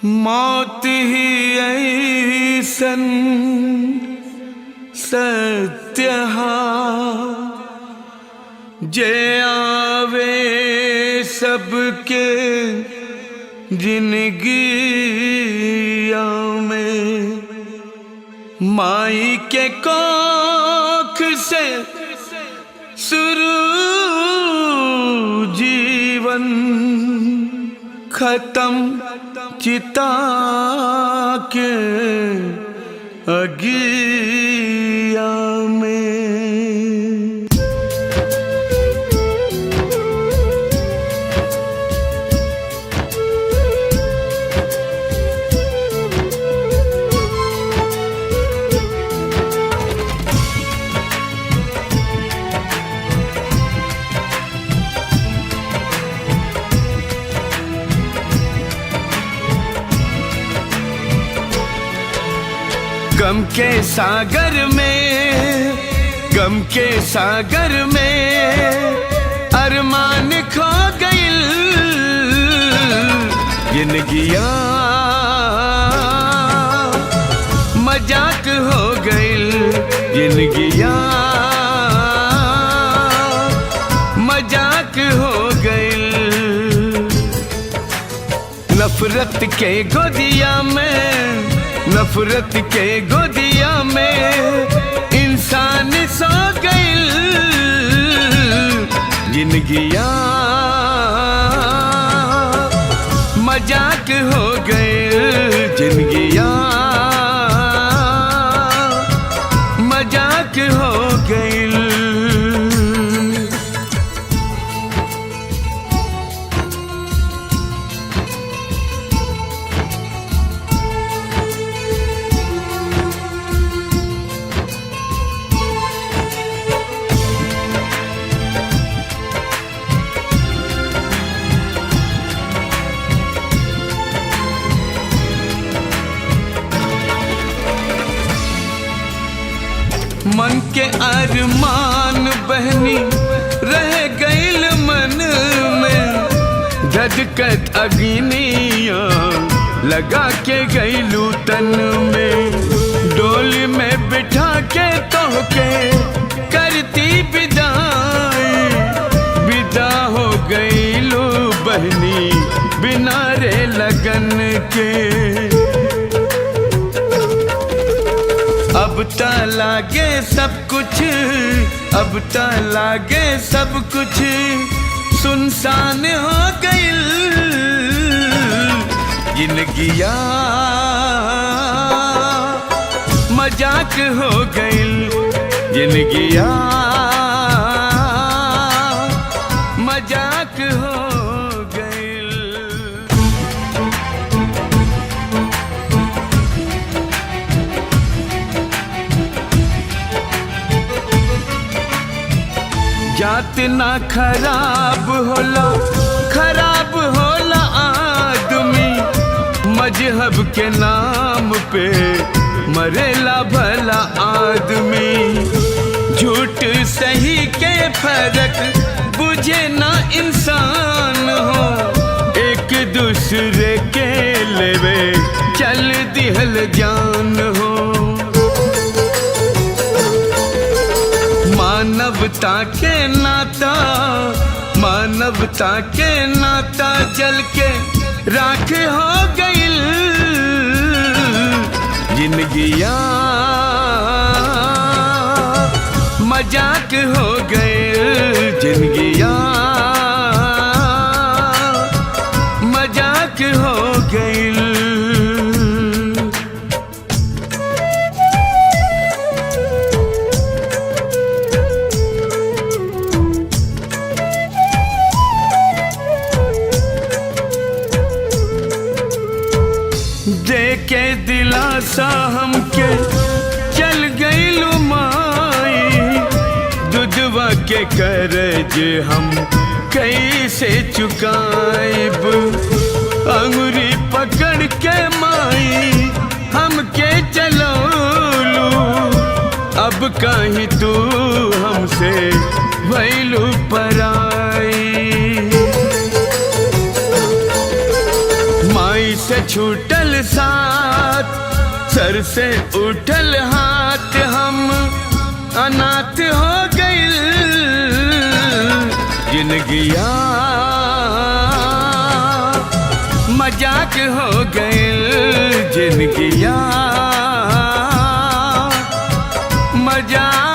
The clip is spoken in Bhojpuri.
मौत ही ऐसन सत्य जे आवे सबके जिंदगिया में। माई के कोख से शुरू जीवन, खत्म चिता के अगिया में। गम के सागर में, गम के सागर में अरमान खो गइल। जिंदगिया मजाक हो गइल, जिंदगिया मजाक हो गइल। नफरत के गोदिया में, नफरत के गोदिया में इंसान सो गइल। जिंदगिया मजाक हो गइल, जिंदगिया मजाक हो गइल। मन के अरमान बहनी रह गइल मन में, धधकत अग्निया लगा के गइलू तन में। डोली में बिठा के तोहके करती विदाई, विदा हो गइलू बहनी बिना रे लगन के। अब ता लागे सब कुछ, अब ता लागे सब कुछ सुनसान हो गइल। जिंदगिया मजाक हो गइल, जिंदगिया मजाक हो गइल। जात ना खराब होला, खराब होला आदमी। मजहब के नाम पे मरेला भला आदमी। झूठ सही के फर्क बुझे ना इंसान हो, एक दूसरे के लेवे चल दिहल जान हो। मानवता के नाता, मानवता के नाता जल के राख हो गइल। जिंदगिया मजाक हो गइल, जिंदगिया मजाक हो गइल। देके दिलासा हमके चल गइलू माई। दुधवा के कर्ज हम कैसे चुकाइब। अंगुरी पकड़ के माई हमके चलौलू, अब कहीं तू हमसे भइलू पराई। माई से छूटल साथ, सर से उठल हाथ, हम अनाथ हो गइल। जिंदगिया मजाक हो गइल, जिंदगिया मजाक